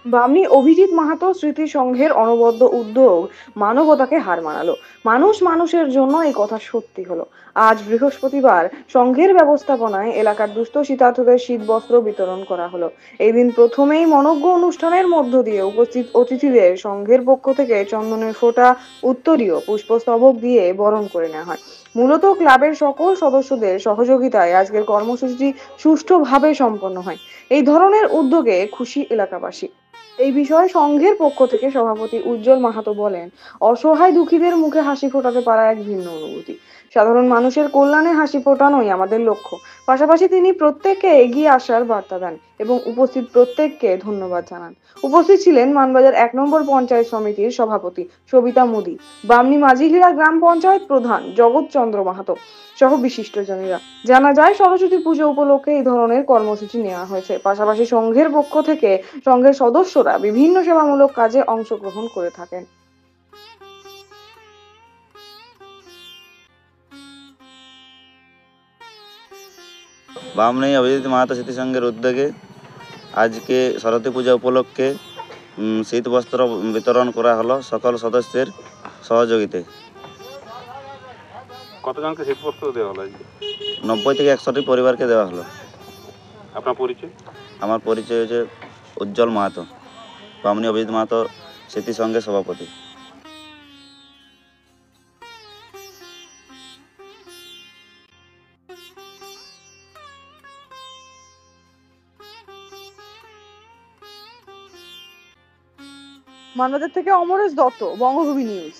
বামনী অভিজিৎ মাহাতো স্মৃতি সংঘের অনবদ্য উদ্যোগ মানবতাকে হার মানালো। মানুষ মানুষের জন্য এই কথা সত্যি হলো। আজ বৃহস্পতিবার সংঘের ব্যবস্থাপনায় এলাকার দুস্থ শীতার্তদের শীত বস্ত্র বিতরণ করা হলো। এই দিন প্রথমেই মনজ্ঞ অনুষ্ঠানের মধ্য দিয়ে উপস্থিত অতিথিদের সংঘের পক্ষ থেকে চন্দনের ফোঁটা, উত্তরীয় পুষ্পস্তবক দিয়ে বরণ করে নেওয়া হয়। মূলত ক্লাবের সকল সদস্যদের সহযোগিতায় আজকের কর্মসূচিটি সুষ্ঠুভাবে সম্পন্ন হয়। এই ধরনের উদ্যোগে খুশি এলাকাবাসী। এই বিষয়ে সংঘের পক্ষ থেকে সভাপতি উজ্জ্বল মাহাতো বলেন, অসহায় দুঃখীদের মুখে হাসি ফোটাতে পারা এক ভিন্ন অনুভূতি। সাধারণ মানুষের কল্যাণে হাসি ফোটানোই আমাদের লক্ষ্য। পাশাপাশি তিনি প্রত্যেককে এগিয়ে আসার বার্তা দেন এবং উপস্থিত প্রত্যেককে ধন্যবাদ জানান। উপস্থিত ছিলেন মানবাজার ১ নম্বর পঞ্চায়েত সমিতির সভাপতি সবিতা মোদী, বামনী মাঝিঘেরা গ্রাম পঞ্চায়েত প্রধান জগৎ চন্দ্র মাহাতো সহ বিশিষ্টজনেরা। জানা যায় সরস্বতী পুজো উপলক্ষে এই ধরনের কর্মসূচি নেওয়া হয়েছে। পাশাপাশি সংঘের পক্ষ থেকে সংঘের সদস্যরা বিভিন্ন সেবামূলক কাজে অংশগ্রহণ করে থাকেন। বামনী অভিজিৎ মাহাতো স্মৃতি সংঘের উদ্যোগে আজকে সরস্বতী পূজা উপলক্ষে শীত বস্ত্র বিতরণ করা হলো সকল সদস্যের সহযোগিতায়। কতজনকে শীতবস্ত্র দেওয়া হলো আজকে? 90 থেকে 100টি পরিবারকে দেওয়া হলো। আপনার পরিচয়? আমার পরিচয় হচ্ছে উজ্জ্বল মাহাতো, বামনী অভিজিৎ মাহাতো স্মৃতি সংঘের সভাপতি। মানবাজার থেকে অমরেশ দত্ত, বঙ্গভূমি নিউজ।